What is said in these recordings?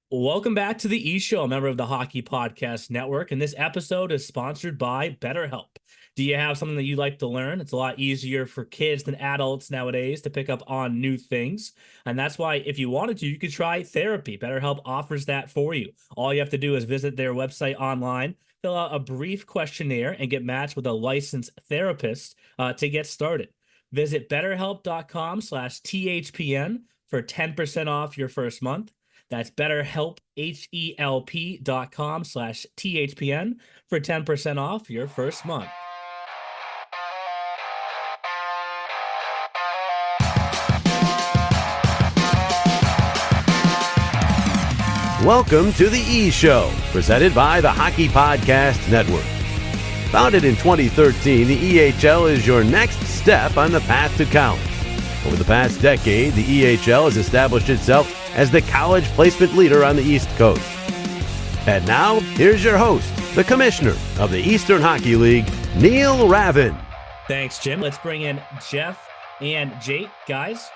Welcome back to the E Show, a member of the Hockey Podcast Network. And this episode is sponsored by BetterHelp. Do you have something that you'd like to learn? It's a lot easier for kids than adults nowadays to pick up on new things. And that's why, if you wanted to, you could try therapy. BetterHelp offers that for you. All you have to do is visit their website online, fill out a brief questionnaire, and get matched with a licensed therapist to get started. Visit betterhelp.com/THPN for 10% off your first month. That's BetterHelp, HELP.com/THPN for 10% off your first month. Welcome to the E Show, presented by the Hockey Podcast Network. Founded in 2013, the EHL is your next step on the path to college. Over the past decade, the EHL has established itself as the college placement leader on the East Coast. And now, here's your host, the commissioner of the Eastern Hockey League, Neil Ravin. Thanks, Jim. Let's bring in Jeff and Jake. Guys,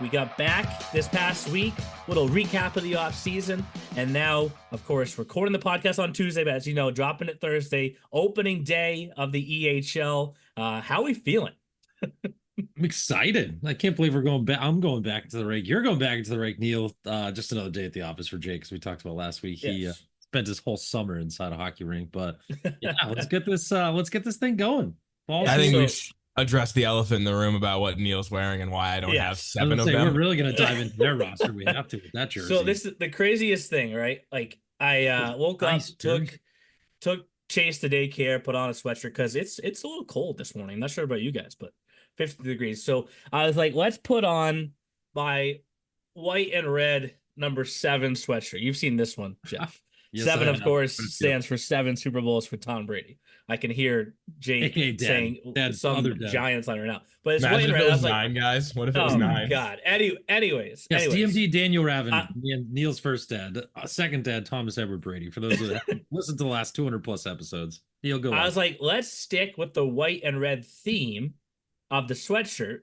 we got back this past week, little recap of the off season, and now, of course, recording the podcast on Tuesday, but as you know, dropping it Thursday, opening day of the EHL. How are we feeling? I'm excited. I can't believe we're going back. I'm going back to the rink. You're going back into the rink, Neil. Just another day at the office for Jake, as we talked about last week. He spent his whole summer inside a hockey rink. But yeah, let's get this thing going. I think we should address the elephant in the room about what Neil's wearing and why I don't have seven of them. We're really going to dive into their roster. We have to with that jersey. So this is the craziest thing, right? Like I woke up, took Chase to daycare, put on a sweatshirt because it's a little cold this morning. I'm not sure about you guys, but 50 degrees. So I was like, let's put on my white and red number 7 sweatshirt. You've seen this one, Jeff. Yes, 7, of course, stands for 7 Super Bowls for Tom Brady. I can hear Jake saying some Giants line right now. But it's white and red. It was 9, guys. What if it was 9? God. Anyways. Yes, DMD Daniel Ravin, Neil's first dad. Second dad, Thomas Edward Brady. For those that listen to the last 200 plus episodes, he'll go. I was like, let's stick with the white and red theme of the sweatshirt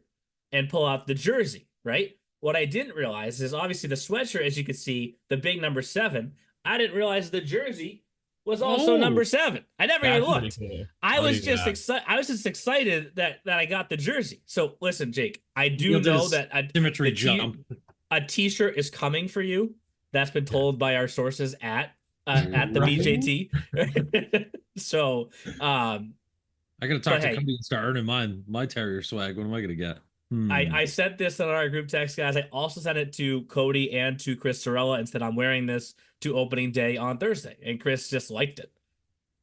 and pull out the jersey, right? What I didn't realize is obviously the sweatshirt, as you can see, the big number 7. I didn't realize the jersey was also number 7. I never even looked. Cool. I was just excited. I was just excited that I got the jersey. So listen, Jake, I do know that a t-shirt is coming for you. That's been told by our sources at the BJT. So I gotta talk to Cody and start earning my Terrier swag. What am I gonna get? I sent this in our group text, guys. I also sent it to Cody and to Chris Sorella and said I'm wearing this to opening day on Thursday. And Chris just liked it,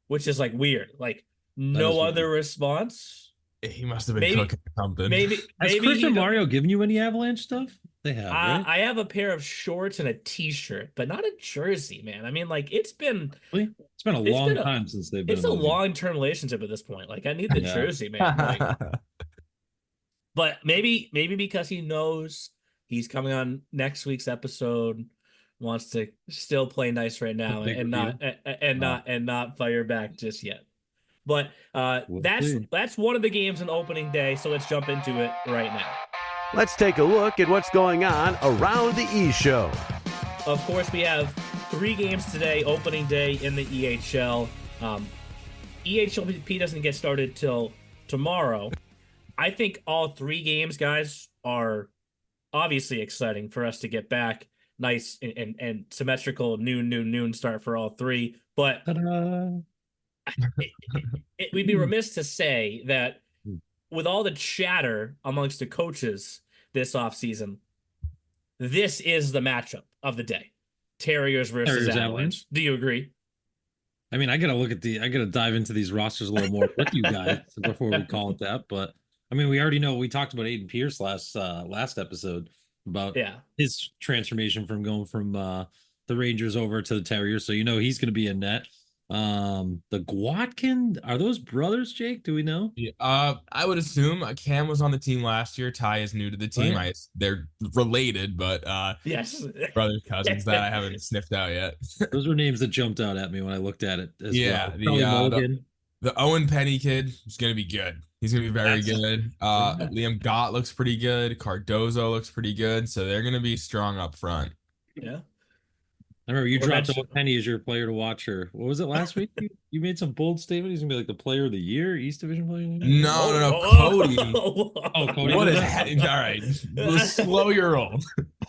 which is like weird. Like no other response. He must have been cooking something. Has Chris and Mario given you any Avalanche stuff? They have, right? I have a pair of shorts and a t-shirt, but not a jersey, man. I mean, like it's been a long time since they've been. It's a long-term relationship at this point. Like I need the jersey, man. Like, but maybe because he knows he's coming on next week's episode, wants to still play nice right now and not fire back just yet. But that's one of the games on opening day. So let's jump into it right now. Let's take a look at what's going on around the E Show. Of course, we have 3 games today, opening day in the EHL. EHLP doesn't get started till tomorrow. I think all 3 games, guys, are obviously exciting for us to get back. Nice and symmetrical noon start for all 3. But we'd be remiss to say that with all the chatter amongst the coaches this offseason, this is the matchup of the day. Terriers versus Avalanche. Do you agree? I mean, I gotta dive into these rosters a little more with you guys before we call it that. But I mean, we already know we talked about Aiden Pierce last episode about his transformation from going from the Rangers over to the Terriers. So he's gonna be in net. The Guatkin, are those brothers, Jake? Do we know? Yeah, I would assume Cam was on the team last year. Ty is new to the team. Oh, yeah. They're related, but yes, brothers, cousins that I haven't sniffed out yet. Those were names that jumped out at me when I looked at it as well. The Owen Penny kid is gonna be good. He's gonna be very good. Liam Gott looks pretty good. Cardozo looks pretty good. So they're gonna be strong up front. Yeah. I remember you dropped Owen Penny as your player to watch. Or what was it last week? You made some bold statement. He's gonna be like the player of the year, East Division player of the year. No, Cody. Cody. What is all right? Slow your roll.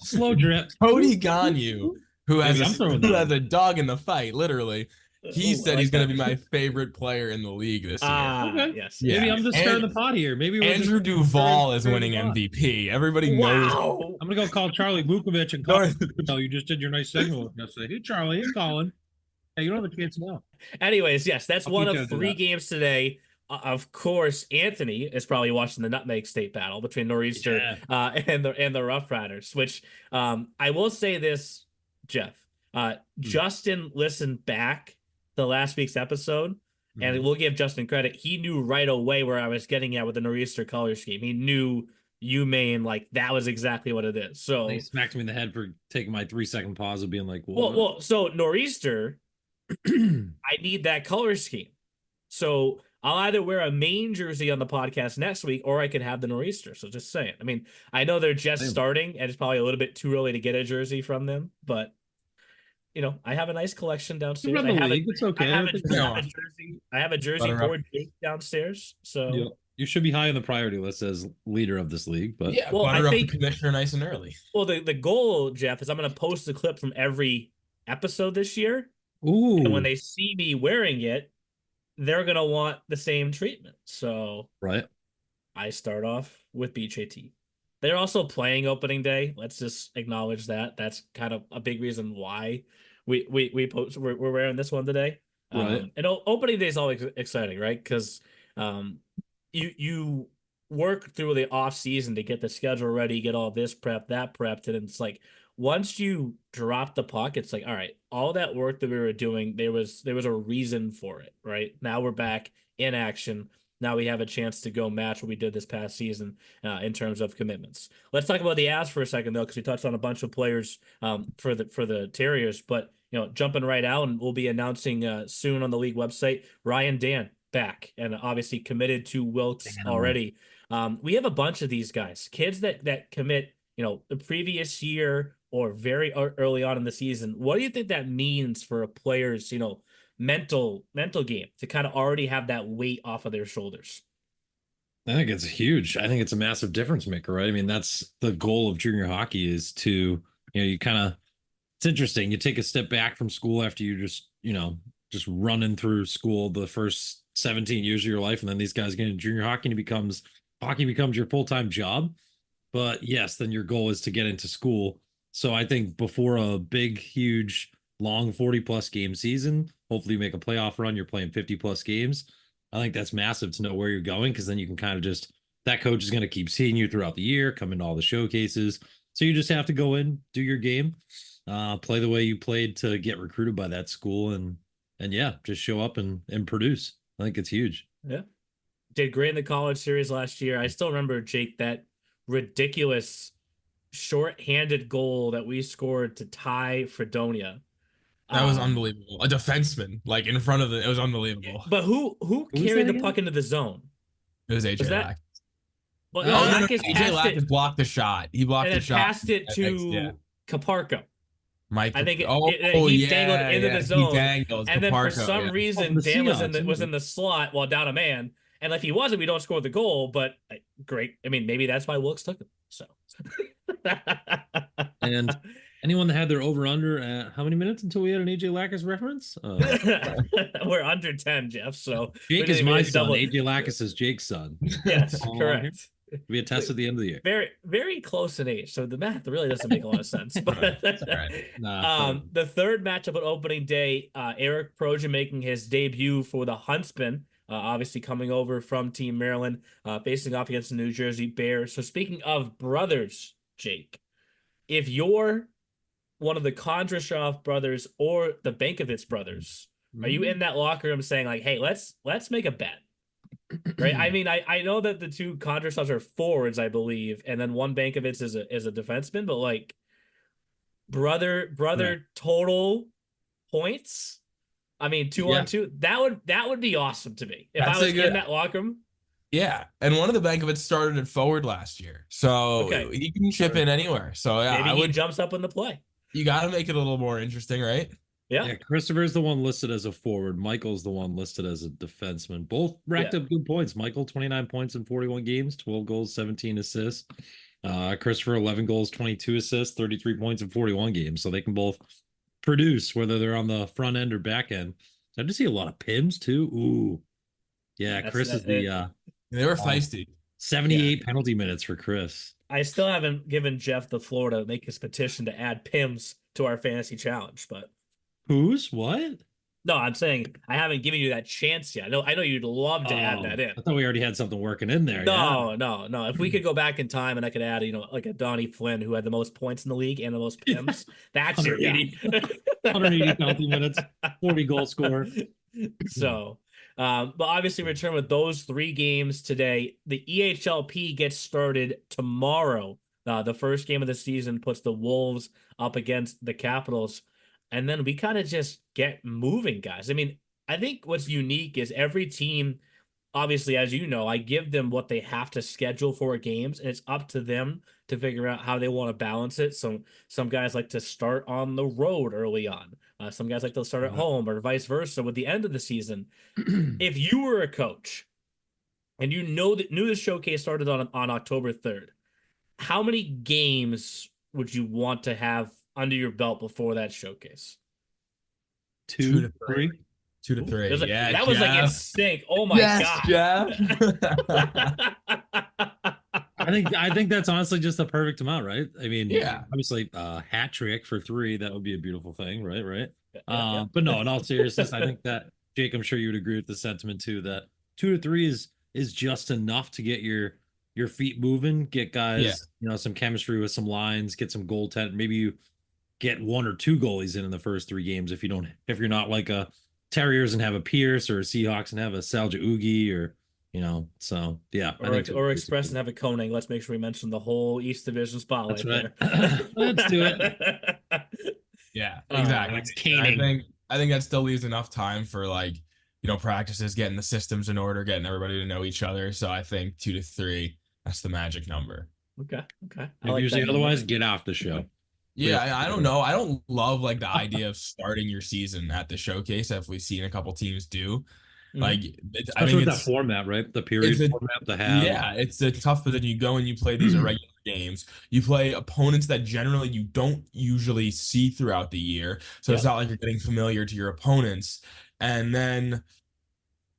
Slow drip. Cody Ganyu, who has a dog in the fight, literally. He said he's going to be my favorite player in the league this year. Okay. Yes. Yeah. Maybe I'm just stirring the pot here. Maybe Andrew Duvall is winning MVP. Everybody knows. I'm going to go call Charlie Vukovic and call you just did your nice signal yesterday. Hey, Charlie, it's Colin. Hey, you don't have a chance now. Anyways, yes, that's one of 3 games today. Of course, Anthony is probably watching the Nutmeg State battle between Nor'easter and the Rough Riders, which I will say this, Jeff. Justin listened back to last week's episode, and we'll give Justin credit. He knew right away where I was getting at with the Nor'easter color scheme. He knew UMaine, like that was exactly what it is. So he smacked me in the head for taking my 3-second pause of being like, well, so Nor'easter, I need that color scheme. So I'll either wear a Maine jersey on the podcast next week, or I could have the Nor'easter. So just saying. I mean, I know they're just starting, and it's probably a little bit too early to get a jersey from them, but you know, I have a nice collection downstairs. It's okay. I have a jersey board downstairs. So you should be high on the priority list as leader of this league. But well, I think the commissioner nice and early. Well, the goal, Jeff, is I'm going to post a clip from every episode this year. Ooh. And when they see me wearing it, they're going to want the same treatment. So I start off with BJT. They're also playing opening day. Let's just acknowledge that. That's kind of a big reason why we're wearing this one today. And opening day is always exciting, right? Because you work through the off season to get the schedule ready, get all this prep, that prepped, and it's like once you drop the puck, it's like, all right, all that work that we were doing, there was a reason for it, right? Now we're back in action. Now we have a chance to go match what we did this past season in terms of commitments. Let's talk about the Avs for a second, though, because we touched on a bunch of players for the Terriers. But you know, jumping right out, and we'll be announcing soon on the league website, Ryan Dan back, and obviously committed to Wilkes already. We have a bunch of these guys, kids that commit, you know, the previous year or very early on in the season. What do you think that means for a player's, you know, mental game to kind of already have that weight off of their shoulders? I think it's huge. I think it's a massive difference maker, right? I mean, that's the goal of junior hockey is to, you know, you kind of, it's interesting. You take a step back from school after you just running through school the first 17 years of your life. And then these guys get into junior hockey and hockey becomes your full-time job. But yes, then your goal is to get into school. So I think before a big, huge, long 40+ game season, hopefully you make a playoff run, you're playing 50+ games. I think that's massive to know where you're going, because then you can kind of just, that coach is going to keep seeing you throughout the year, come into all the showcases. So you just have to go in, do your game, play the way you played to get recruited by that school, and yeah, just show up and produce. I think it's huge. Yeah. Did great in the college series last year. I still remember, Jake, that ridiculous short-handed goal that we scored to tie Fredonia. That was unbelievable. A defenseman, like in front of it was unbelievable. But who carried the puck into the zone? It was AJ Lack. Well, no, AJ Lack blocked the shot. He blocked the shot. Passed it to Caparco. Mike, I think he dangled into the zone, and then for some reason Dan was in the slot while down a man. And if he wasn't, we don't score the goal. But great. I mean, maybe that's why Wilkes took him. So. And anyone that had their over-under at how many minutes until we had an AJ Lackas reference? We're under 10, Jeff. So Jake is my son. AJ Lackas is Jake's son. Yes, correct. We attest at the end of the year. Very, very close in age. So the math really doesn't make a lot of sense. But the third matchup on opening day, Eric Projan making his debut for the Huntsmen. Obviously coming over from Team Maryland, facing off against the New Jersey Bears. So speaking of brothers, Jake, if you're one of the Kondrashov brothers or the Bankovich brothers, are you in that locker room saying like, hey, let's make a bet? Right? I mean, I know that the two Kondrashovs are forwards, I believe, and then one Bankovich is a defenseman, but like brother total points. I mean, 2-on-2. That would be awesome to me if I was in that locker room. Yeah, and one of the Bankovich started at forward last year, so he can chip in anywhere. So yeah, maybe he jumps up in the play. You got to make it a little more interesting, right? Yeah, Christopher's the one listed as a forward. Michael's the one listed as a defenseman. Both racked up good points. Michael, 29 points in 41 games, 12 goals, 17 assists. Christopher, 11 goals, 22 assists, 33 points in 41 games. So they can both produce, whether they're on the front end or back end. I just see a lot of Pims too. Ooh. Yeah, Chris is the they were feisty. 78 penalty minutes for Chris. I still haven't given Jeff the floor to make his petition to add Pims to our fantasy challenge, but who's what? No, I'm saying I haven't given you that chance yet. I know you'd love to add that in. I thought we already had something working in there. No. If we could go back in time and I could add, like a Donnie Flynn who had the most points in the league and the most Pims, that's your 180 penalty minutes, 40 goal scorer. So, but obviously return with those 3 games today. The EHLP gets started tomorrow. The first game of the season puts the Wolves up against the Capitals. And then we kind of just get moving, guys. I mean, I think what's unique is every team, obviously, as you know, I give them what they have to schedule for games, and it's up to them to figure out how they want to balance it. So some guys like to start on the road early on. Some guys like to start at home or vice versa with the end of the season. If you were a coach and you knew the showcase started on October 3rd, how many games would you want to have under your belt before that showcase? 2 to 3. 2 to 3. That was like in sync. Oh my god, Jeff. I think that's honestly just the perfect amount, right? I mean, obviously, hat trick for 3, that would be a beautiful thing, right? But no, in all seriousness, I think that Jake, I'm sure you would agree with the sentiment too. That 2 to 3 is just enough to get your feet moving, get guys, some chemistry with some lines, get some goaltending. Maybe you get 1 or 2 goalies in the first 3 games if you're not like a Terriers and have a Pierce, or a Seahawks and have a Salja Ugi, or so yeah. Or Express and have a Koning. Let's make sure we mention the whole East Division spotlight. That's right. Let's do it. Yeah, exactly. It's caning. I think that still leaves enough time for practices, getting the systems in order, getting everybody to know each other. So I think 2 to 3, that's the magic number. Okay. If you say otherwise, get off the show. Yeah, I don't know. I don't love the idea of starting your season at the showcase, as we've seen a couple teams do. I think it's that format, right? The period format to have. Yeah, it's tough, but then you go and you play these irregular games. You play opponents that generally you don't usually see throughout the year. So it's not like you're getting familiar to your opponents. And then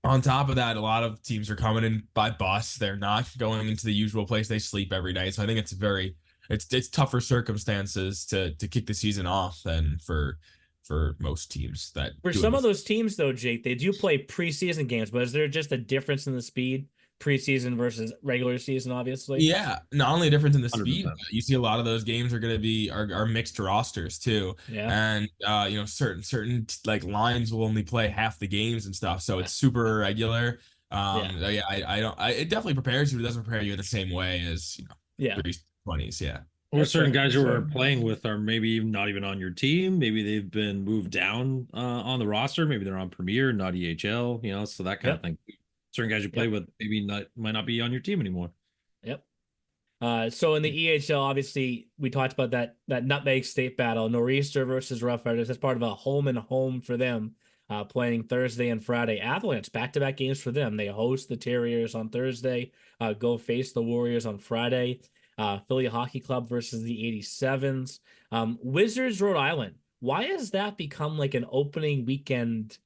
on top of that, a lot of teams are coming in by bus. They're not going into the usual place they sleep every night. So I think it's tougher circumstances to kick the season off than for most teams. That for some of those teams though, Jake, they do play preseason games, but is there just a difference in the speed preseason versus regular season? Obviously, not only a difference in the speed, you see a lot of those games are going to be are mixed rosters too, and certain lines will only play half the games and stuff, so it's super irregular. It definitely prepares you, but it doesn't prepare you in the same way as 20s. Or certain guys who are playing with are maybe not even on your team. Maybe they've been moved down on the roster. Maybe they're on Premier, not EHL. So that kind of thing. Certain guys you play with maybe might not be on your team anymore. Yep. So in the EHL, obviously, we talked about that Nutmeg State battle, Nor'easter versus Rough Riders. That's part of a home and home for them, playing Thursday and Friday. Avalanche, back-to-back games for them. They host the Terriers on Thursday, go face the Warriors on Friday. Philly Hockey Club versus the 87s. Wizards, Rhode Island. Why has that become like an opening weekend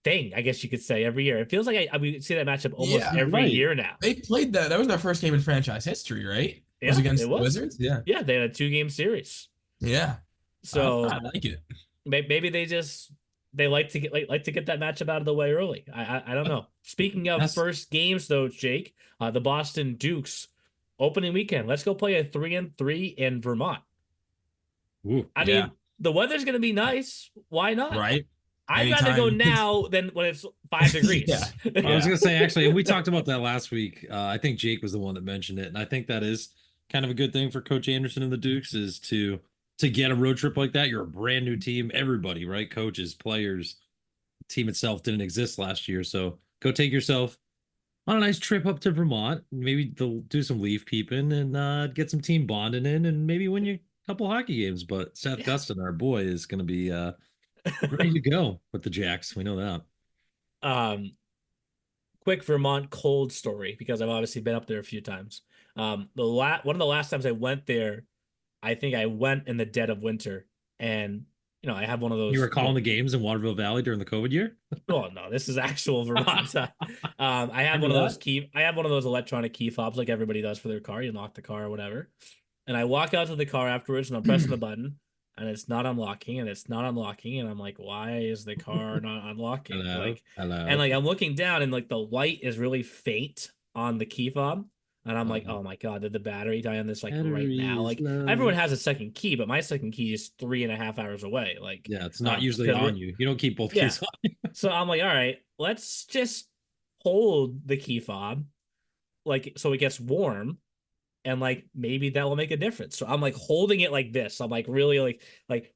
thing, I guess you could say, every year? It feels like we see that matchup almost every year now. They played that. That was their first game in franchise history, right? It was against the Wizards? Yeah. Yeah, they had a 2-game series. Yeah. So I like it. Maybe they like to get that matchup out of the way early. I don't know. Speaking of first games though, Jake, the Boston Dukes opening weekend. Let's go play a 3-3 in Vermont. I mean, the weather's going to be nice. Why not? Right. I'd rather go now than when it's 5 degrees. I was going to say, actually, we talked about that last week. I think Jake was the one that mentioned it. And I think that is kind of a good thing for Coach Anderson and the Dukes, is to get a road trip like that. You're a brand new team, everybody, right? Coaches, players, the team itself didn't exist last year. So go take yourself on a nice trip up to Vermont. Maybe they'll do some leaf peeping and get some team bonding in. And maybe when you couple hockey games, but Seth Gustin, our boy, is going to be ready to go with the Jacks. We know that. Quick Vermont cold story, because I've obviously been up there a few times. One of the last times I went there, I think I went in the dead of winter, and I have one of those. You were calling the games in Waterville Valley during the COVID year? Oh no, this is actual Vermont. I have one of those I have one of those electronic key fobs like everybody does for their car. You lock the car or whatever, and I walk out to the car afterwards, and I'm pressing the button, and it's not unlocking, and I'm like, why is the car not unlocking? Hello. And like I'm looking down, and like the light is really faint on the key fob. And I'm like, oh my God, did the battery die on this right now? Like everyone has a second key, but my second key is 3.5 hours away. Like, yeah, it's not usually on you. You don't keep both keys on. So I'm like, all right, let's just hold the key fob, like, so it gets warm, and like maybe that will make a difference. So I'm like holding it like this. I'm like really like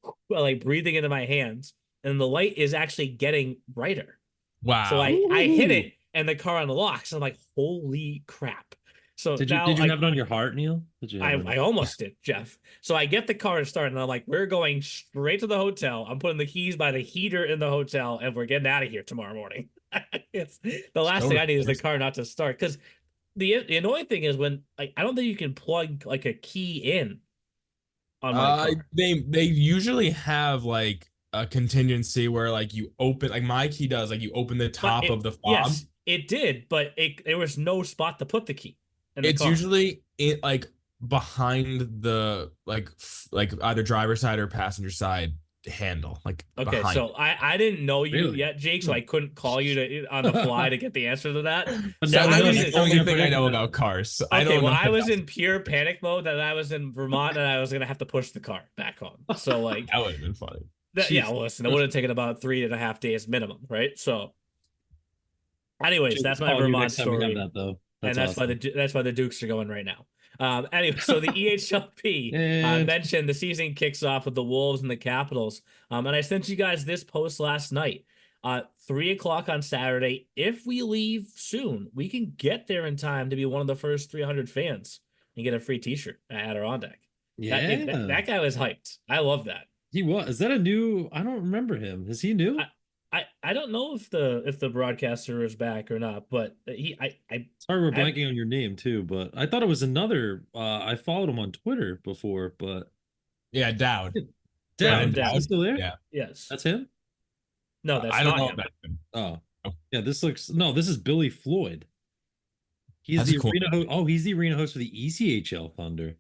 breathing into my hands, and the light is actually getting brighter. Wow. So I hit it, and the car unlocks. I'm like, holy crap. So did you have it on your heart, Neil? I almost did, Jeff. So I get the car started, and I'm like, we're going straight to the hotel. I'm putting the keys by the heater in the hotel, and we're getting out of here tomorrow morning. It's the last thing I need is the car not to start. Because the annoying thing is when I don't think you can plug like a key in on my car. They usually have like a contingency where like you open, like my key does, like you open the top of the fob. Yes, it did, but there was no spot to put the key. It's usually like behind the like either driver's side or passenger side handle. Like okay, so I didn't know you yet, Jake, so I couldn't call you on the fly to get the answer to that. But so that's the only thing I know about cars. So I was in pure panic mode that I was in Vermont and I was gonna have to push the car back home. So like that would have been funny. Listen, it would have taken about 3.5 days minimum, right? So, anyways, that's my Vermont story. And that's awesome. That's why the Dukes are going right now. Anyway, so the EHLP mentioned the season kicks off with the Wolves and the Capitals. And I sent you guys this post last night. 3:00 on Saturday. If we leave soon, we can get there in time to be one of the first 300 fans and get a free T-shirt at Adirondack. Yeah, that guy was hyped. I love that. He was. Is that a new? I don't remember him. Is he new? I don't know if the broadcaster is back or not, but sorry we're blanking on your name too, but I thought it was another. I followed him on Twitter before, but yeah, Dowd. Dowd. He's still there? Yeah. Yes. That's him? No, that's I don't not know him. about him. Oh. Yeah, this is Billy Floyd. He's the arena host. Oh, he's the arena host for the ECHL Thunder.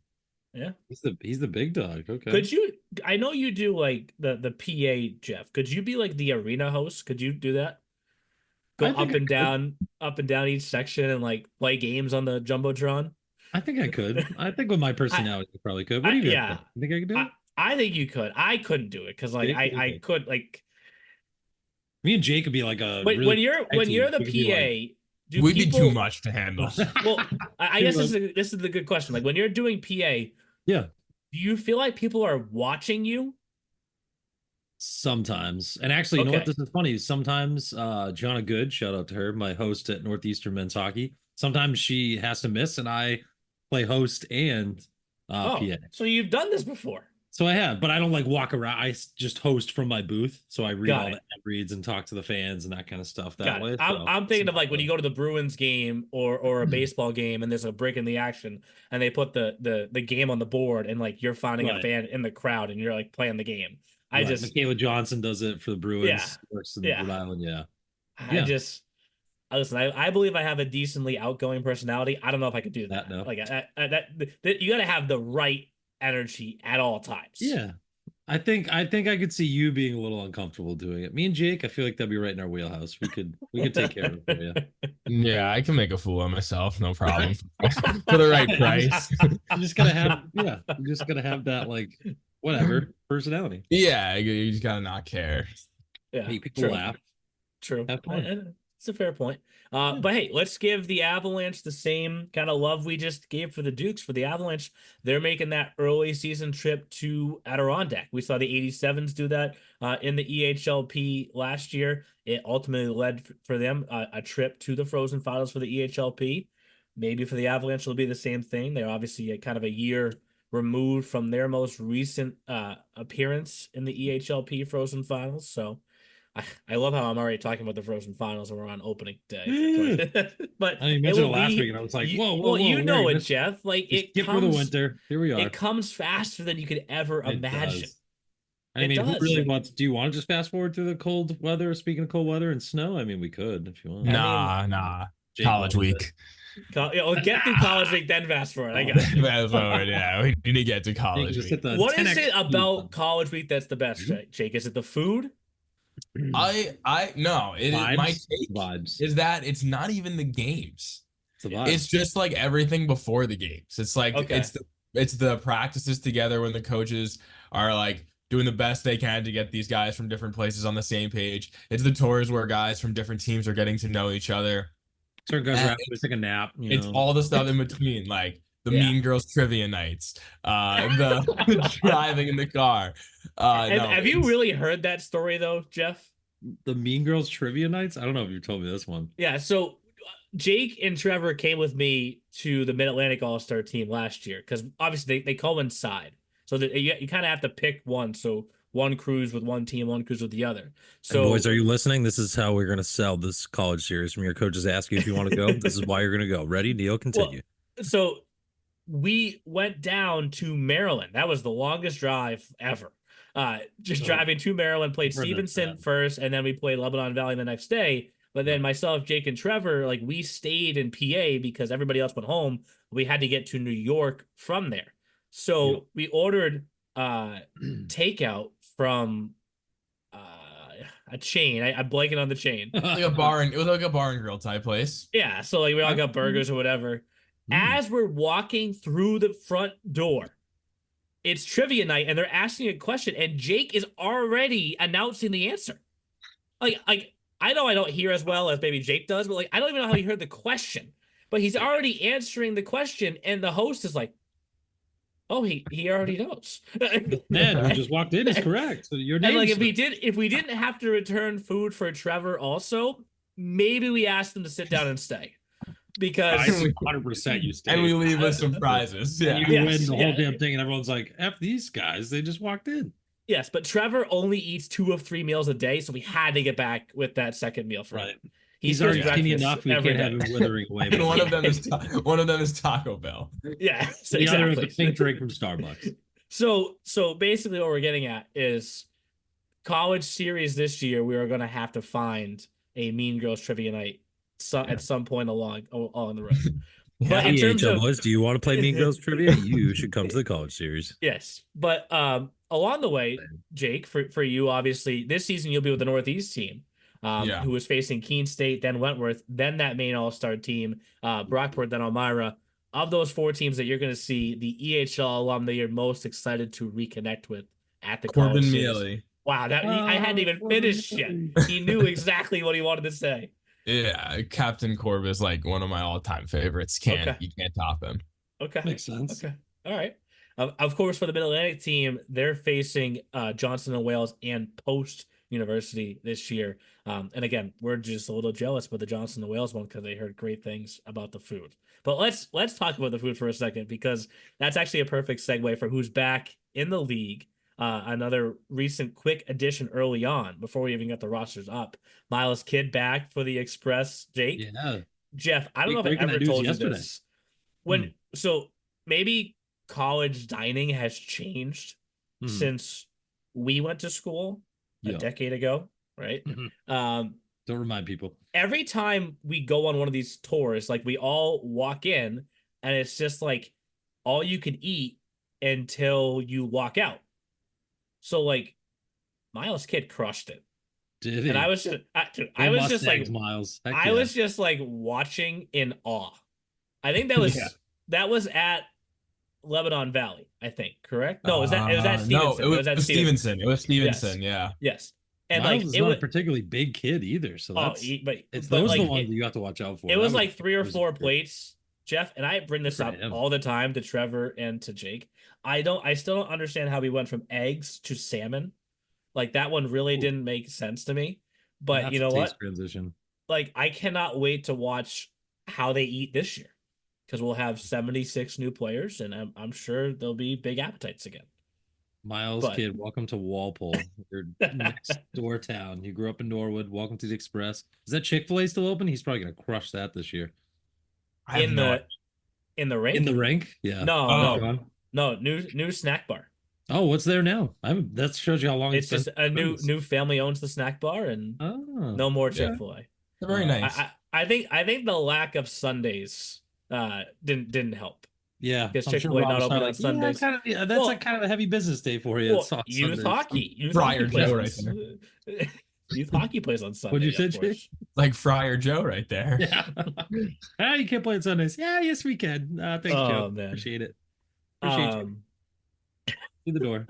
Yeah, he's the big dog. Okay. Could you? I know you do like the PA, Jeff. Could you be like the arena host? Could you do that? Go up and down each section and like play games on the jumbotron. I think I could. I think with my personality, I probably could. What do you think? Yeah, you think I could do it? I think you could. I couldn't do it because like I could like. Me and Jake could be like a. When you're the PA. We'd be too much to handle. Well, I guess this is the good question. Like when you're doing PA, yeah, do you feel like people are watching you? Sometimes. And actually, you know what? This is funny. Sometimes Jonna Good, shout out to her, my host at Northeastern Men's Hockey. Sometimes she has to miss, and I play host and PA. So you've done this before. So I have, but I don't like walk around. I just host from my booth. So I read all the ad reads and talk to the fans and that kind of stuff that way. I'm thinking of like when you go to the Bruins game or a baseball game and there's a break in the action and they put the game on the board and like you're finding a fan in the crowd and you're like playing the game. Michaela Johnson does it for the Bruins. Yeah. Works in Rhode Island. Yeah. Listen, I believe I have a decently outgoing personality. I don't know if I could do that. No. Like you got to have the right energy at all times. Yeah. I think I could see you being a little uncomfortable doing it. Me and Jake, I feel like that'd be right in our wheelhouse. We could take care of it for you. Yeah, I can make a fool of myself, no problem. For the right price. You just gotta have that like whatever personality. Yeah, you just gotta not care. Yeah, make people laugh. True. It's a fair point. But hey, let's give the Avalanche the same kind of love we just gave for the Dukes. For the Avalanche, they're making that early season trip to Adirondack. We saw the 87s do that in the EHLP last year. It ultimately led for them a trip to the Frozen Finals for the EHLP. Maybe for the Avalanche, it'll be the same thing. They're obviously kind of a year removed from their most recent appearance in the EHLP Frozen Finals. So I love how I'm already talking about the Frozen Finals and we're on opening day. But I mentioned it last week, and I was like, "Whoa, whoa, whoa!" You know it, Jeff. Like it skip comes for the winter. Here we are. It comes faster than you could ever imagine. I mean, who really wants? Do you want to just fast forward through the cold weather? Speaking of cold weather and snow, I mean, we could if you want. Nah. College week. Get through college week, then fast forward. I got it. Fast forward, yeah. We need to get to college week. What is it about college week that's the best, Jake? Is it the food? No. My take is that it's not even the games. It's just like everything before the games. It's like it's the practices together when the coaches are like doing the best they can to get these guys from different places on the same page. It's the tours where guys from different teams are getting to know each other. Certain guys are having to take a nap. It's all the stuff in between, like the Mean Girls trivia nights, the driving in the car. Have you really heard that story though, Jeff? The Mean Girls trivia nights? I don't know if you told me this one. Yeah, so Jake and Trevor came with me to the Mid-Atlantic All-Star team last year because obviously they coincide. So that you kind of have to pick one. So one cruise with one team, one cruise with the other. So, and boys, are you listening? This is how we're going to sell this college series. From your coaches ask you if you want to go. This is why you're going to go. Ready? Neil, continue. Well, so we went down to Maryland. That was the longest drive ever. Driving to Maryland, played Stevenson first, and then we played Lebanon Valley the next day. But then myself, Jake, and Trevor, like we stayed in PA because everybody else went home. We had to get to New York from there. So we ordered takeout from a chain. I'm blanking on the chain. It was like a bar and grill type place. Yeah, so like we all got burgers or whatever. As we're walking through the front door, it's trivia night, and they're asking a question, and Jake is already announcing the answer. Like I know I don't hear as well as maybe Jake does, but like I don't even know how he heard the question. But he's already answering the question, and the host is like, "Oh, he already knows." Man, who just walked in is correct. So your name. And like if we didn't have to return food for Trevor, also maybe we asked him to sit down and stay. Because 100% you stay. And we leave with some prizes. Yeah. You win the whole damn thing, and everyone's like, F these guys, they just walked in. Yes, but Trevor only eats 2 of 3 meals a day, so we had to get back with that second meal for him. He's already skinny enough, we can't have him withering away. And one of them is Taco Bell. Yeah. So the other is a pink drink from Starbucks. So basically what we're getting at is college series this year, we are gonna have to find a Mean Girls trivia night at some point along the road. But in terms of boys, do you want to play Mean Girls trivia? You should come to the college series. Yes, but along the way, Jake, for you, obviously this season you'll be with the Northeast team, who was facing Keene State, then Wentworth, then that main All-Star team, Brockport, then Elmira. Of those 4 teams that you're going to see, the EHL alum that you're most excited to reconnect with at the college series. Mealy. Wow, I hadn't even finished yet. He knew exactly what he wanted to say. Yeah, Captain Corb is like one of my all-time favorites. You can't top him. Okay, makes sense. Okay, all right. Of course, for the Mid-Atlantic team, they're facing Johnson and Wales and Post University this year. And again, we're just a little jealous with the Johnson and Wales one because they heard great things about the food. But let's talk about the food for a second, because that's actually a perfect segue for who's back in the league. Another recent quick addition early on before we even got the rosters up. Miles Kidd back for the Express. Jake, Jeff, I don't know if I ever told you this. So maybe college dining has changed since we went to school a decade ago, right? Don't remind people. Every time we go on one of these tours, like we all walk in and it's just like all you can eat until you walk out. So like Miles Kidd crushed it. Did he? And I was just like Miles. I was just like watching in awe. I think that was at Lebanon Valley, I think, correct? No, it was at Stevenson. No, it was Stevenson. It was Stevenson, Yes. And Miles like is not a particularly big kid either, so that's those are the ones that you have to watch out for. It was like 3 or 4 plates, Jeff, and I bring this up all the time to Trevor and to Jake. I still don't understand how we went from eggs to salmon. Like that one really didn't make sense to me. But you know what? Transition. Like I cannot wait to watch how they eat this year. because we'll have 76 new players, and I'm sure there'll be big appetites again. Miles, kid, welcome to Walpole, your next door town. You grew up in Norwood. Welcome to the Express. Is that Chick-fil-A still open? He's probably gonna crush that this year. In the rink? In the rink? Yeah. No, new snack bar. Oh, what's there now? That shows you how long it's just a new family owns the snack bar, and no more Chick-fil-A. Very nice. I think the lack of Sundays didn't help. Yeah, because Chick-fil-A not open on Sundays. That's like kind of a heavy business day for you. Youth hockey, Friar Joe right there. Youth hockey plays on Sunday. What'd you say, Jake? Like Friar Joe right there. Yeah. You can't play on Sundays. Yeah, yes we can. Thanks, Joe. Man. Appreciate it. Appreciate you. Through the door.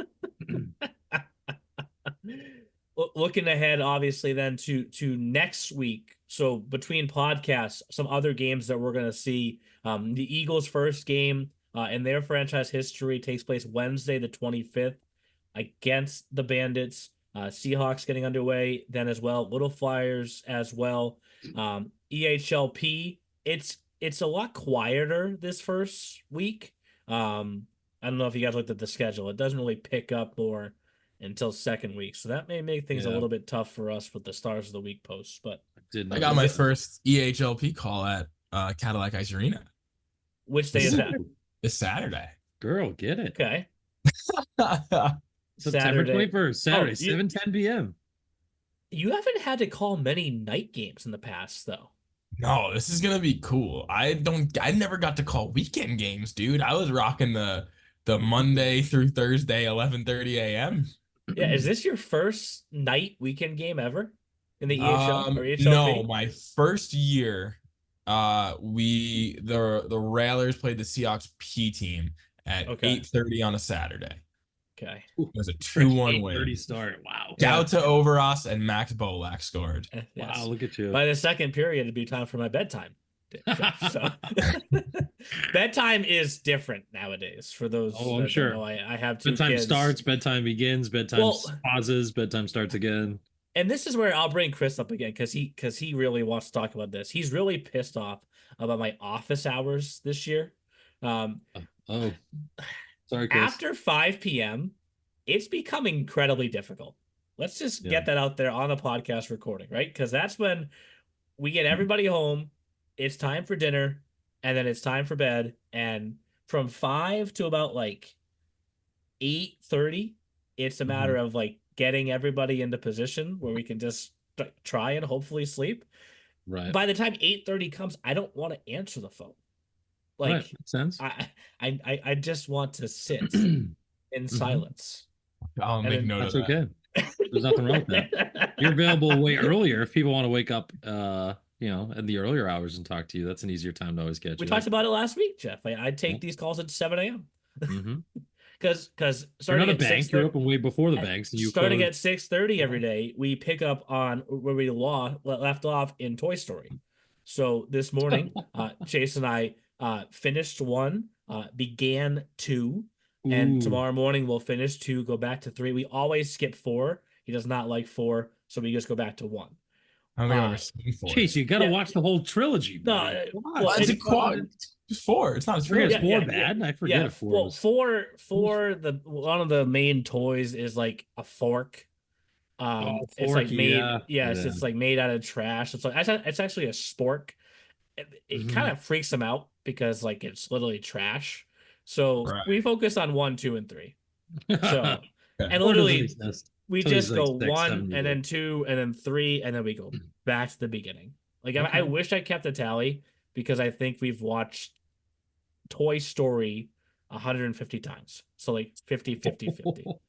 Looking ahead, obviously, then to next week. So between podcasts, some other games that we're going to see. The Eagles' first game in their franchise history takes place Wednesday, the 25th, against the Bandits. Seahawks getting underway then as well. Little Flyers as well. EHLP. It's a lot quieter this first week. I don't know if you guys looked at the schedule. It doesn't really pick up more until second week, so that may make things a little bit tough for us with the Stars of the Week posts. But I got my first EHLP call at Cadillac Ice Arena. Which day is that? It's Saturday. Girl, get it. Okay. September 21st, Saturday, 7:10 p.m. You haven't had to call many night games in the past, though. No, this is gonna be cool. I never got to call weekend games, dude. I was rocking the Monday through Thursday, 11:30 a.m. Yeah, is this your first night weekend game ever in the EHL or EHLP? No, my first year. The Railers played the Seahawks P team at 8:30 on a Saturday. Okay. It was a 2-1 win. 8:30 start. Wow. Shout to Overos and Max Bolak scored. Yes. Wow, look at you. By the second period, it'd be time for my bedtime. So bedtime is different nowadays for those. Oh, I'm sure. I have two bedtime kids. Starts, bedtime begins, bedtime pauses, bedtime starts again. And this is where I'll bring Chris up again because he really wants to talk about this. He's really pissed off about my office hours this year. Sorry, Chris. After 5 p.m., it's becoming incredibly difficult. Let's just get that out there on the podcast recording, right? Because that's when we get everybody home. It's time for dinner, and then it's time for bed. And from 5 to about like 8:30, it's a matter of like getting everybody into position where we can just try and hopefully sleep. Right. By the time 8:30 comes, I don't want to answer the phone. Like, makes sense. I just want to sit in silence. I'll make note of that. That's okay. There's nothing wrong with that. You're available way earlier if people want to wake up, in the earlier hours and talk to you. That's an easier time to always get you. We talked about it last week, Jeff. I take these calls at 7 a.m. Because you're not a bank. You're open way before the banks. And you starting at 6:30 every day. We pick up on where we left off in Toy Story. So this morning, Chase and I finished 1, began 2, and tomorrow morning we'll finish 2, go back to 3. We always skip 4. He does not like 4, so we just go back to 1. I don't think I've ever seen 4. Chase, you got to watch the whole trilogy. No, it's a quad. It's 4. It's not a trilogy. It's 4 bad. I forget if 4. Well, 4. The one of the main toys is like a fork. It's like made. It's like made out of trash. It's like it's actually a spork. It kind of freaks them out because like it's literally trash. So we focus on 1, 2, and 3. So and literally we just go 1 and then 2 and then 3 and then we go back to the beginning. Like I wish I kept a tally because I think we've watched Toy Story 150 times. So like 50.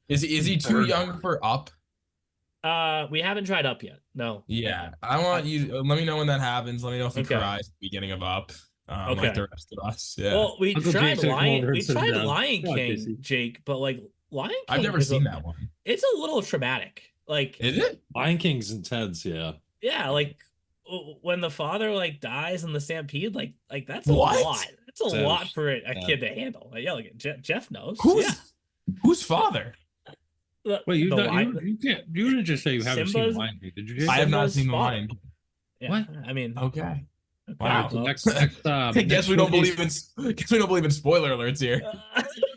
Is he too young for Up? We haven't tried Up yet. No. Yeah. I want you let me know when that happens. Let me know if he cries at the beginning of Up. Like the rest of us. Yeah. Well, we tried Lion King, Jake, but like Lion King. I've never seen that one. It's a little traumatic. Like, is it? Lion King's intense, yeah. Yeah, like when the father like dies in the stampede, like that's a lot. That's a lot for a kid to handle. Like, like Jeff knows. Whose father? Wait, you didn't just say you haven't seen Lion King, did you? I have not seen the Lion King. Yeah, what? I mean, okay. Wow. So next guess we don't believe in spoiler alerts here.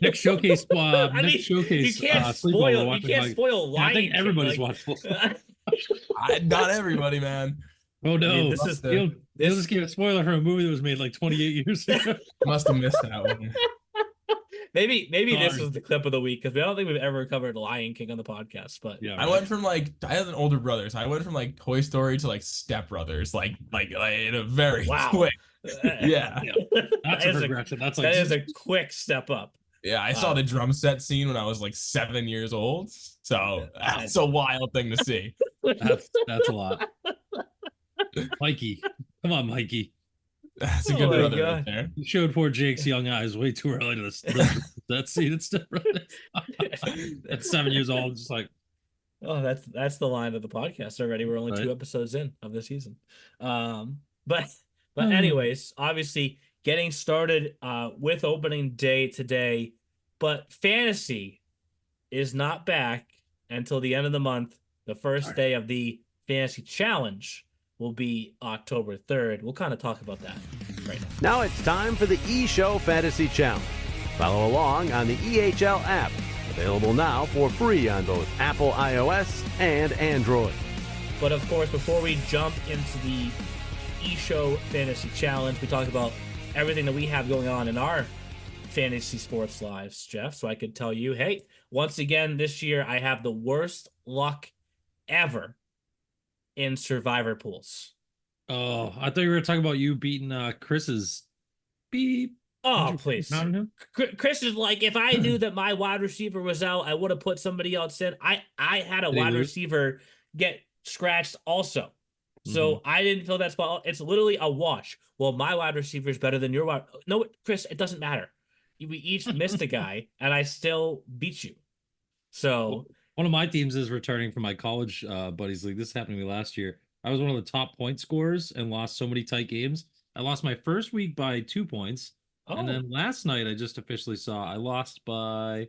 Next showcase. You can't spoil. You can't spoil Lion I think everybody's watched. Not everybody, man. Oh no! I mean, you'll just give a spoiler for a movie that was made like 28 years ago. Must have missed that one. Maybe this was the clip of the week because I don't think we've ever covered Lion King on the podcast. But yeah, I went from I have an older brother, so I went from Toy Story to Step Brothers, like in a very quick. Yeah, that's a progression. That is a quick step up. Yeah, I saw the drum set scene when I was 7 years old, so that's a wild thing to see. That's a lot. Mikey, come on, Mikey. That's a good brother right there. You showed poor Jake's young eyes way too early to that scene. It's at 7 years old, just oh, that's the line of the podcast already. We're only 2 episodes in of the season. But anyways, obviously getting started with opening day today, but fantasy is not back until the end of the month. The first day of the fantasy challenge will be October 3rd. We'll kind of talk about that right now. Now it's time for the E-Show Fantasy Challenge. Follow along on the EHL app, available now for free on both Apple iOS and Android. But of course, before we jump into the E-Show Fantasy Challenge, we talk about everything that we have going on in our fantasy sports lives, Jeff. So I could tell you, hey, once again this year I have the worst luck ever in survivor pools. Oh, I thought you were talking about you beating Chris's beep. Oh, please. Chris is like, if I knew that my wide receiver was out, I would have put somebody else in. I had a wide receiver get scratched also. So I didn't fill that spot. It's literally a wash. Well, my wide receiver is better than your wide. No, Chris, it doesn't matter. We each missed a guy, and I still beat you. So one of my teams is returning from my college buddies league. This happened to me last year. I was one of the top point scorers and lost so many tight games. I lost my first week by 2 points. And then last night I just officially saw I lost by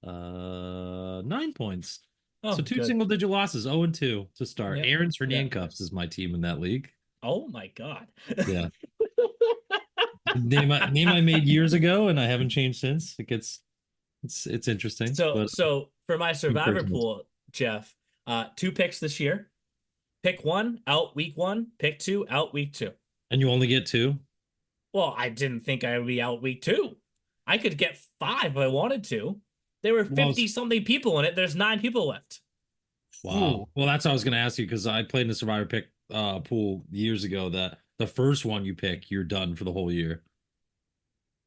9 points. So 2 single-digit losses, 0-2 to start. Yep. Aaron's for handcuffs is my team in that league. Oh my god! Yeah, name I made years ago, and I haven't changed since. It's interesting. So for my survivor pool, Jeff, 2 picks this year. Pick 1 out week 1. Pick 2 out week 2. And you only get 2. Well, I didn't think I would be out week 2. I could get 5 if I wanted to. There were 50-something people in it. There's 9 people left. Wow. Ooh. Well, that's what I was going to ask you because I played in the Survivor pick pool years ago that the first one you pick, you're done for the whole year.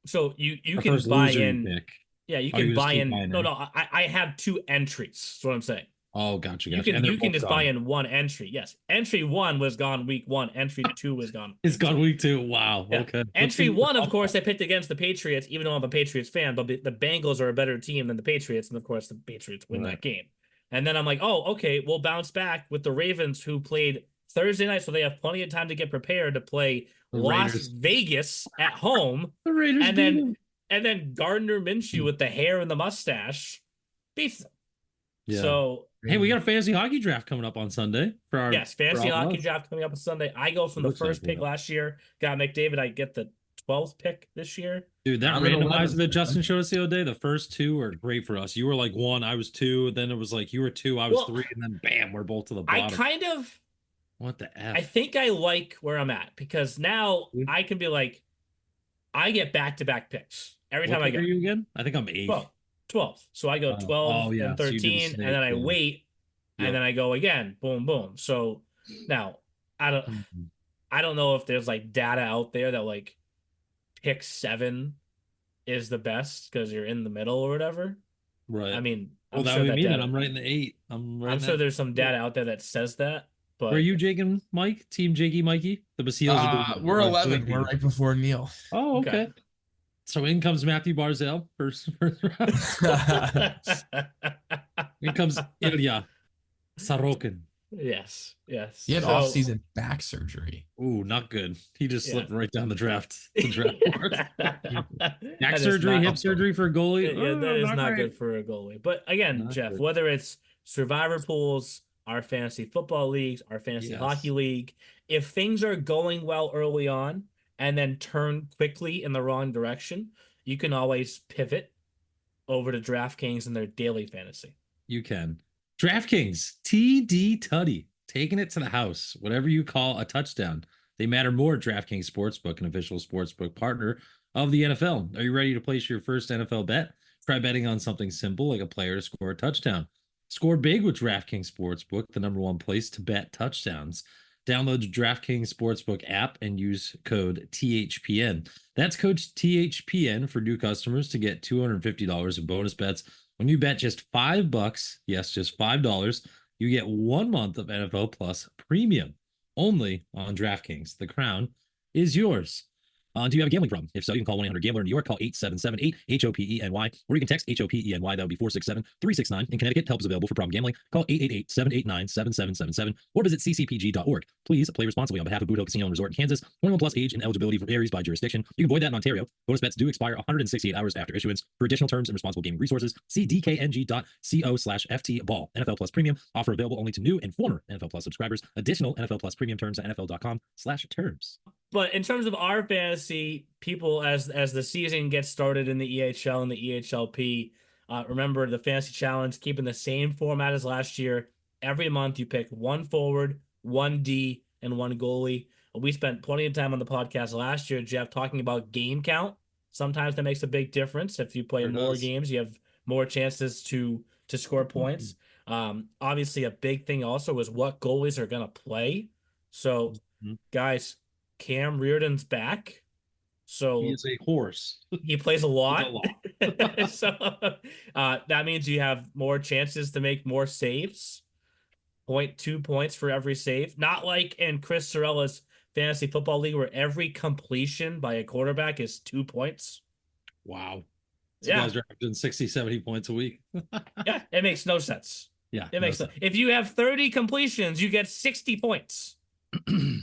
So you can buy in. Yeah, you can buy in. No, I have 2 entries. That's what I'm saying. Oh, gotcha. You can just buy in 1 entry. Yes. Entry 1 was gone week 1. Entry 2 was gone. It's gone week 2. Wow. Yeah. Okay. Entry 1, of course, I picked against the Patriots, even though I'm a Patriots fan, but the Bengals are a better team than the Patriots. And of course, the Patriots win that game. And then I'm like, oh, okay, we'll bounce back with the Ravens who played Thursday night. So they have plenty of time to get prepared to play Las Vegas at home. The Raiders and then Gardner Minshew with the hair and the mustache beats them. Yeah. So hey, we got a fantasy hockey draft coming up on Sunday for our fantasy hockey draft coming up on Sunday. I go from the first pick last year, got McDavid. I get the 12th pick this year. Dude, that randomizer that Justin showed us the other day, the first 2 are great for us. You were like 1, I was 2, then it was like you were 2, I was 3, and then bam, we're both to the bottom. I kind of what the F? I think I like where I'm at because now I can be like, I get back-to-back picks every time I go. What are you again? I think I'm 8th. 12. So I go 12 and 13, and then I wait, and then I go again. Boom, boom. So now I don't know if there's like data out there that like pick 7 is the best because you're in the middle or whatever. Right. I mean, I'm sure that data, I'm right in the 8. I'm sure there's some data out there that says that. But where are you, Jake and Mike? Team Jakey, Mikey? The Baseals we're 11. We're right before Neil. Oh, okay. So in comes Matthew Barzell, first round. In comes Ilya Sorokin. Yes. He had off-season back surgery. Ooh, not good. He just slipped right down the draft. Back surgery, hip surgery for a goalie. That is not good for a goalie. But again, Jeff, whether it's survivor pools, our fantasy football leagues, our fantasy hockey league. If things are going well early on and then turn quickly in the wrong direction, you can always pivot over to DraftKings and their daily fantasy. You can. DraftKings, TD Tutty, taking it to the house. Whatever you call a touchdown, they matter more at DraftKings Sportsbook, an official sportsbook partner of the NFL. Are you ready to place your first NFL bet? Try betting on something simple like a player to score a touchdown. Score big with DraftKings Sportsbook, the #1 place to bet touchdowns. Download the DraftKings Sportsbook app and use code THPN. That's code THPN for new customers to get $250 in bonus bets. When you bet just $5, yes, just $5, you get 1 month of NFL Plus Premium only on DraftKings. The crown is yours. Do you have a gambling problem? If so, you can call 1-800-GAMBLER. In New York, call 877-8-HOPENY, or you can text HOPENY. That would be 467-369. In Connecticut, help is available for problem gambling. Call 888-789-7777 or visit ccpg.org. Please play responsibly on behalf of Boot Hill Casino and Resort in Kansas. 21 plus age and eligibility varies by jurisdiction. You can void that in Ontario. Bonus bets do expire 168 hours after issuance. For additional terms and responsible gaming resources, see dkng.co/ftball. NFL Plus Premium offer available only to new and former NFL Plus subscribers. Additional NFL Plus Premium terms at nfl.com/terms. But in terms of our fantasy, people, as the season gets started in the EHL and the EHLP, remember the fantasy challenge, keeping the same format as last year. Every month you pick 1 forward, 1 D, and 1 goalie. We spent plenty of time on the podcast last year, Jeff, talking about game count. Sometimes that makes a big difference. If you play more games, you have more chances to score points. Obviously, a big thing also is what goalies are going to play. So, guys, Cam Reardon's back, so he is a horse. He plays a lot. So that means you have more chances to make more saves. 0.2 points for every save. Not like in Chris Sorella's fantasy football league where every completion by a quarterback is 2 points. Wow. So guys are doing 60, 70 points a week. Yeah, it makes no sense. Yeah, it makes sense. If you have 30 completions, you get 60 points.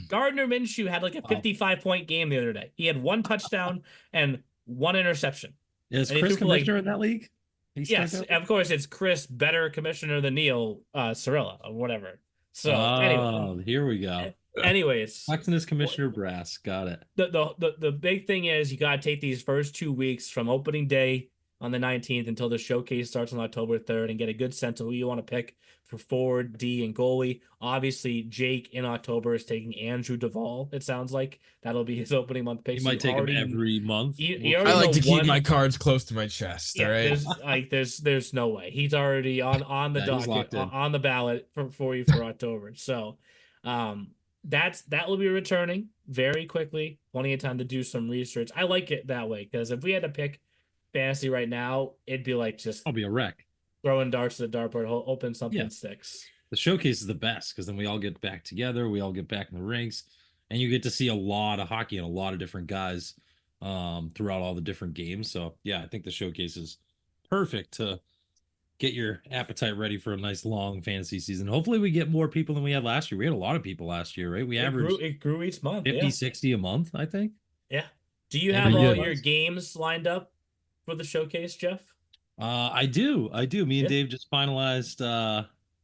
Gardner Minshew had like a 55-point game the other day. He had 1 touchdown and 1 interception. Is Chris commissioner in that league? Yes, of course. It's Chris, better commissioner than Neil Sorella or whatever. So anyway, here we go. Anyways, flexing his commissioner brass. Got it. The big thing is you got to take these first 2 weeks from opening day on the 19th until the showcase starts on October 3rd and get a good sense of who you want to pick for forward, D, and goalie. Obviously, Jake in October is taking Andrew Duvall. It sounds like that'll be his opening month pick. He might take him every month. I like to keep my cards close to my chest. Yeah, all right. There's no way. He's already on the docket, on the ballot for you for October. So that will be returning very quickly. Plenty of time to do some research. I like it that way because if we had to pick fantasy right now, it'd be like just I'll be a wreck. Throwing darts at the dartboard, hoping something sticks. The showcase is the best because then we all get back together, we all get back in the rinks, and you get to see a lot of hockey and a lot of different guys throughout all the different games. So yeah, I think the showcase is perfect to get your appetite ready for a nice long fantasy season. Hopefully we get more people than we had last year. We had a lot of people last year, right? It grew each month. 50, 60 a month, I think. Yeah. Do you have all your games lined up for the showcase, Jeff? I do. Me and Dave just finalized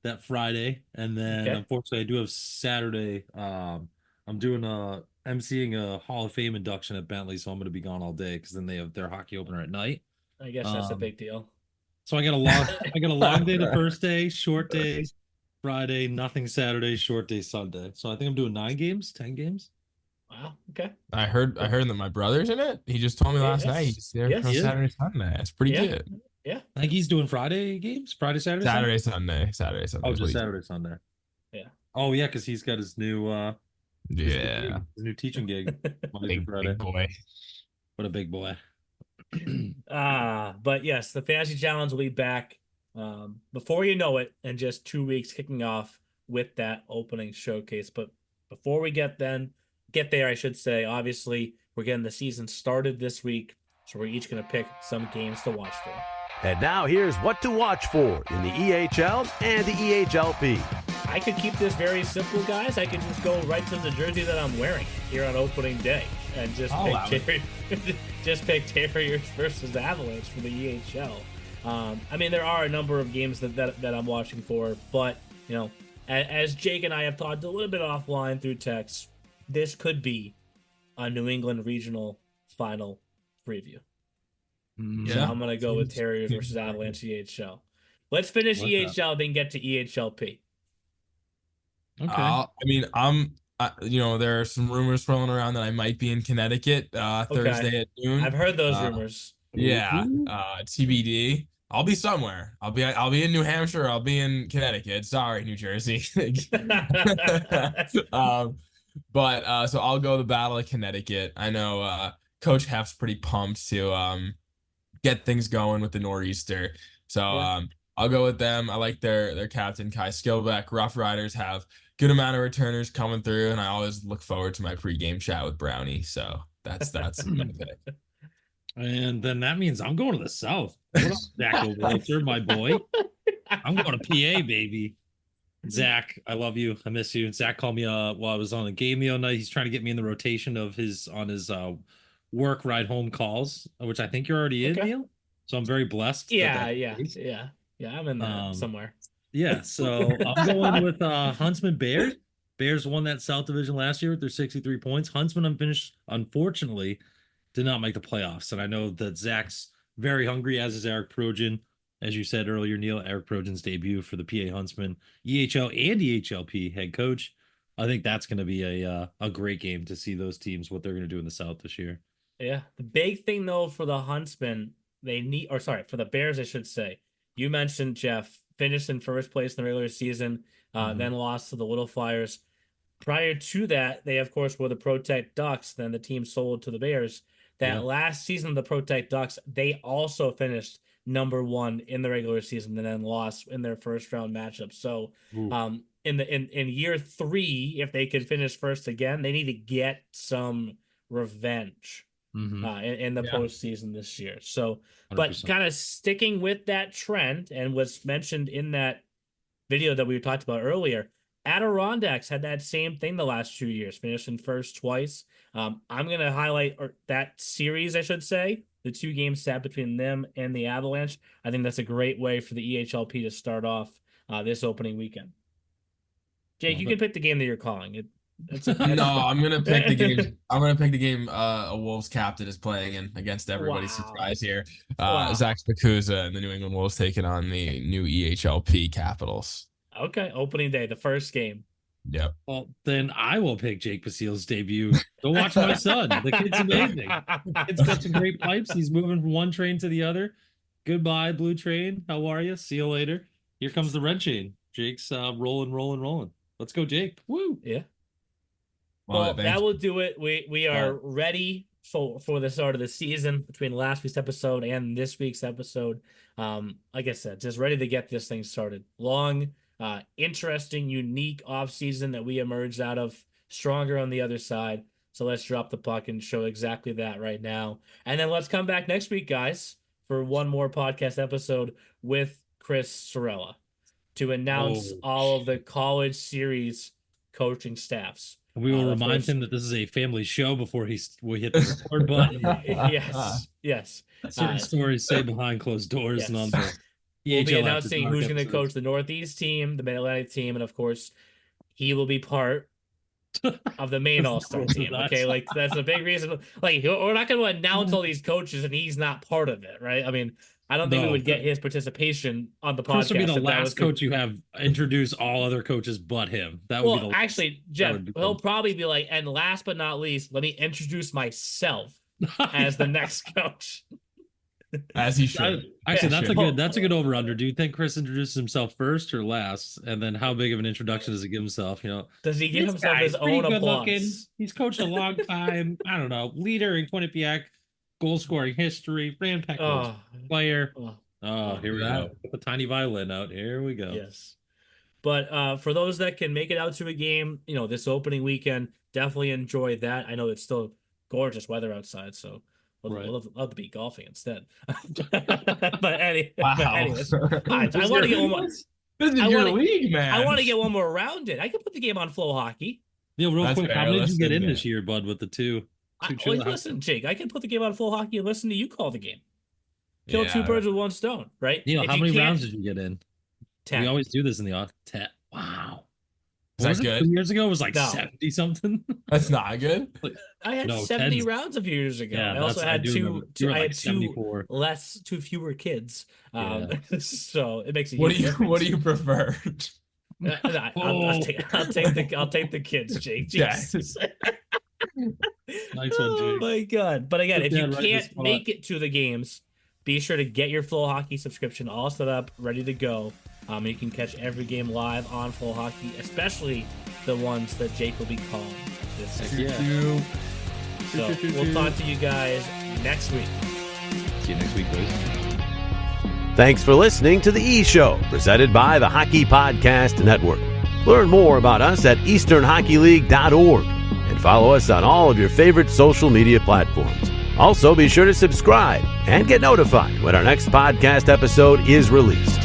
that Friday, and then unfortunately I do have Saturday. I'm doing emceeing a Hall of Fame induction at Bentley, so I'm going to be gone all day because then they have their hockey opener at night. I guess that's a big deal. So I got a long day the first day, short day Friday, nothing Saturday, short day Sunday. So I think I'm doing 10 games. Wow. Okay. I heard that my brother's in it. He just told me last night he's there from Saturday, Sunday. That's pretty good. Yeah. I think he's doing Friday games. Friday, Saturday, Sunday. Oh, just Saturday, Sunday. Yeah. Oh yeah, because he's got his new his new teaching gig. Big boy. What a big boy. But yes, the fantasy challenge will be back before you know it, in just 2 weeks, kicking off with that opening showcase. But before we get there, I should say, obviously we're getting the season started this week, so we're each going to pick some games to watch for. And now here's what to watch for in the EHL and the EHLP. I could keep this very simple, guys. I could just go right to the jersey that I'm wearing here on opening day and just pick Terriers versus Avalanche for the EHL. I mean, there are a number of games that I'm watching for, but as Jake and I have talked a little bit offline through text, this could be a New England regional final preview. Yeah. So I'm gonna go with Terriers versus Avalanche EHL. Let's finish EHL, then get to EHLP. Okay. I mean, there are some rumors flowing around that I might be in Connecticut Thursday at noon. I've heard those rumors. Yeah, TBD. I'll be somewhere. I'll be in New Hampshire. I'll be in Connecticut. Sorry, New Jersey. But so I'll go the Battle of Connecticut. I know Coach Hef's pretty pumped to get things going with the Nor'easter. So I'll go with them. I like their captain Kai Skilbeck. Rough Riders have good amount of returners coming through, and I always look forward to my pregame chat with Brownie. So that's my pick. And then that means I'm going to the South. What up, Zach Walter, my boy? I'm going to PA, baby. Zach, I love you. I miss you. Zach called me while I was on a game the other night. He's trying to get me in the rotation of his work ride home calls, which I think you're already in, Neil. So I'm very blessed. Yeah. I'm in there somewhere. Yeah, so I'm going with Huntsman Bears. Bears won that South Division last year with their 63 points. Huntsman unfinished, unfortunately, did not make the playoffs. And I know that Zach's very hungry, as is Eric Projan. As you said earlier, Neil, Eric Projan's debut for the PA Huntsman EHL and EHLP head coach. I think that's going to be a great game to see those teams, what they're going to do in the South this year. Yeah, the big thing, though, for the Huntsman, for the Bears, I should say. You mentioned, Jeff, finished in first place in the regular season, then lost to the Little Flyers. Prior to that, they, of course, were the Protect Ducks. Then the team sold to the Bears. Last season, the Protect Ducks, they also finished number 1 in the regular season and then lost in their first round matchup. So in year 3, if they could finish first again, they need to get some revenge in the postseason this year. So, 100%. But kind of sticking with that trend and was mentioned in that video that we talked about earlier, Adirondacks had that same thing the last 2 years, finished in first twice. I'm going to highlight that series, I should say, the 2 games set between them and the Avalanche. I think that's a great way for the EHLP to start off this opening weekend. Jake, you can pick the game that you're calling. No, I'm gonna pick the game. I'm gonna pick the game a Wolves captain is playing in against everybody's surprise here. Zach Spikuza and the New England Wolves taking on the new EHLP Capitals. Okay, opening day, the first game. Yep. Well, then I will pick Jake Basile's debut. Go watch my son. The kid's amazing. The kid's got some great pipes. He's moving from one train to the other. Goodbye, Blue Train. How are you? See you later. Here comes the red chain. Jake's rolling. Let's go, Jake. Woo. Yeah. Well, that will do it. We are ready for the start of the season between last week's episode and this week's episode. Like I said, just ready to get this thing started. Long, interesting, unique offseason that we emerged out of, stronger on the other side. So let's drop the puck and show exactly that right now. And then let's come back next week, guys, for one more podcast episode with Chris Sorella to announce all of the college series coaching staffs. We will remind him that this is a family show before we hit the record button. Yes. Certain stories stay behind closed doors. Yes. And on the we'll be announcing who's going to coach the Northeast team, the Mid-Atlantic team, and of course, he will be part of the main All-Star team. Okay, like that's a big reason. Like we're not going to announce all these coaches and he's not part of it, right? I mean, I don't think we would get his participation on the podcast. Chris would be the last coach you have introduce all other coaches but him. That would be the actually, Jeff, he'll probably be like, and last but not least, let me introduce myself as the next coach. As he should. Actually, that's a good over under. Do you think Chris introduces himself first or last? And then how big of an introduction does he give himself? Does he give himself his own applause? He's coached a long time. I don't know. Leader in Quinnipiac, goal scoring history, Rand Peck player. Here we go. Put the tiny violin out. Here we go. Yes. But for those that can make it out to a game, this opening weekend, definitely enjoy that. I know it's still gorgeous weather outside, so we'll love to be golfing instead. but anyways, I want to get one more. This is your league, man. I want to get one more round in. I could put the game on Flow Hockey. Yeah, real quick. How many did you get in this year, bud, with the two? Listen, Jake, I can put the game on Flow Hockey and listen to you call the game. Kill 2 birds with one stone, right? How many rounds did you get in? 10. We always do this in the off. 10. Wow. Is that good? 2 years ago, it was like 70 something. That's not good. I had 70 rounds a few years ago. Yeah, I also had two fewer kids. So it makes a huge difference. What do you prefer? I'll take the kids, Jake. Jesus. Nice one, Jake. Oh my God. But again, if you can't make it to the games, be sure to get your Flow Hockey subscription all set up, ready to go. You can catch every game live on Flow Hockey, especially the ones that Jake will be calling this season. So we'll talk to you guys next week. See you next week, boys. Thanks for listening to The E Show, presented by the Hockey Podcast Network. Learn more about us at easternhockeyleague.org and follow us on all of your favorite social media platforms. Also, be sure to subscribe and get notified when our next podcast episode is released.